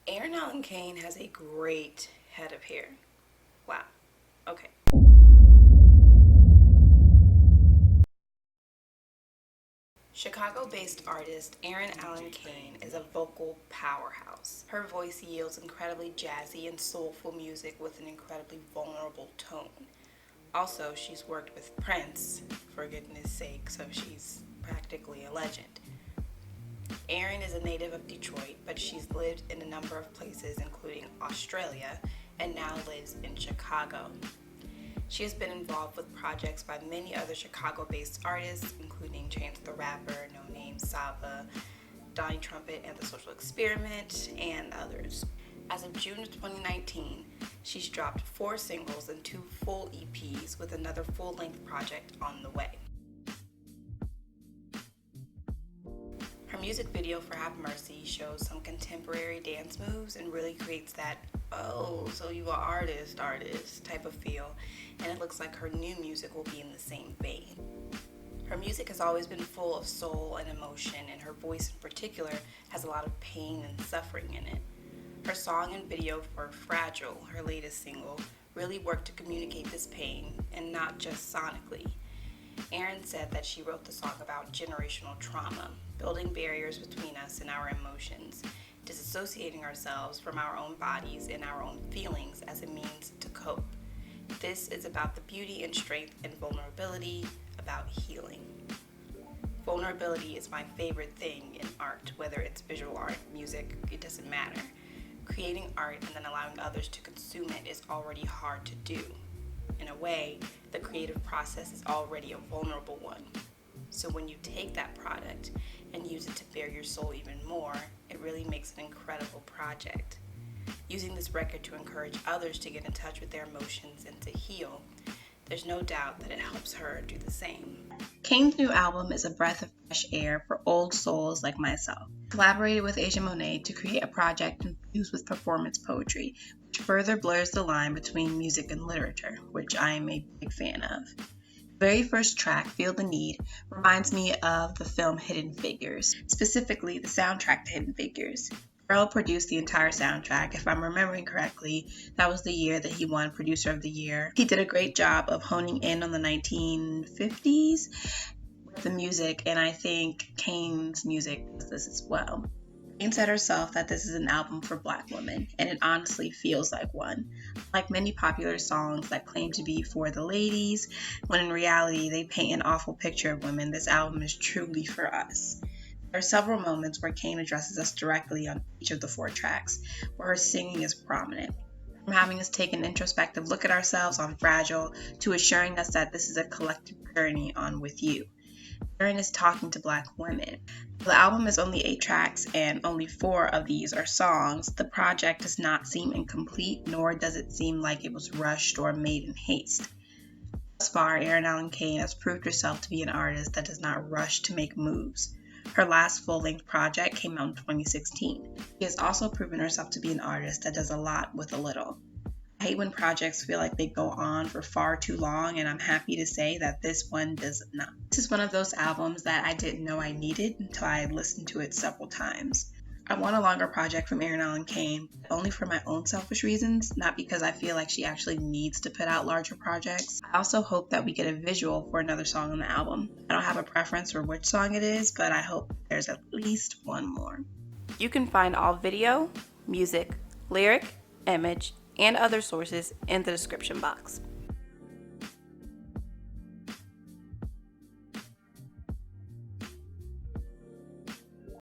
Eryn Allen Kane has a great head of hair. Wow. Okay. Chicago-based artist Eryn Allen Kane is a vocal powerhouse. Her voice yields incredibly jazzy and soulful music with an incredibly vulnerable tone. Also, she's worked with Prince, for goodness sake, so she's practically a legend. Eryn is a native of Detroit, but she's lived in a number of places, including Australia, and now lives in Chicago. She has been involved with projects by many other Chicago-based artists, including Chance the Rapper, No Name, Saba, Donnie Trumpet and the Social Experiment, and others. As of June of 2019, she's dropped 4 singles and 2 full EPs, with another full-length project on the way. Her music video for Have Mercy shows some contemporary dance moves and really creates that, oh, so you are artist type of feel, and it looks like her new music will be in the same vein. Her music has always been full of soul and emotion, and her voice in particular has a lot of pain and suffering in it. Her song and video for Fragile, her latest single, really worked to communicate this pain, and not just sonically. Eryn said that she wrote the song about generational trauma, building barriers between us and our emotions, disassociating ourselves from our own bodies and our own feelings as a means to cope. This is about the beauty and strength and vulnerability, about healing. Vulnerability is my favorite thing in art, whether it's visual art, music, it doesn't matter. Creating art and then allowing others to consume it is already hard to do. In a way, the creative process is already a vulnerable one. So when you take that product and use it to bare your soul even more, it really makes an incredible project. Using this record to encourage others to get in touch with their emotions and to heal, there's no doubt that it helps her do the same. Kane's new album is a breath of fresh air for old souls like myself. He collaborated with Asia Monet to create a project infused with performance poetry, which further blurs the line between music and literature, which I am a big fan of. The very first track, Feel the Need, reminds me of the film Hidden Figures, specifically the soundtrack to Hidden Figures. Pharrell produced the entire soundtrack. If I'm remembering correctly, that was the year that he won Producer of the Year. He did a great job of honing in on the 1950s with the music, and I think Kane's music does this as well. Kane said herself that this is an album for Black women, and it honestly feels like one. Like many popular songs that claim to be for the ladies, when in reality they paint an awful picture of women, this album is truly for us. There are several moments where Kane addresses us directly on each of the 4 tracks, where her singing is prominent. From having us take an introspective look at ourselves on Fragile, to assuring us that this is a collective journey on With You. Eryn is talking to Black women. The album is only 8 tracks, and only 4 of these are songs. The project does not seem incomplete, nor does it seem like it was rushed or made in haste. Thus far, Eryn Allen Kane has proved herself to be an artist that does not rush to make moves. Her last full-length project came out in 2016. She has also proven herself to be an artist that does a lot with a little. I hate when projects feel like they go on for far too long, and I'm happy to say that this one does not. This is one of those albums that I didn't know I needed until I had listened to it several times. I want a longer project from Eryn Allen Kane, only for my own selfish reasons, not because I feel like she actually needs to put out larger projects. I also hope that we get a visual for another song on the album. I don't have a preference for which song it is, but I hope there's at least one more. You can find all video, music, lyric, image, and other sources in the description box.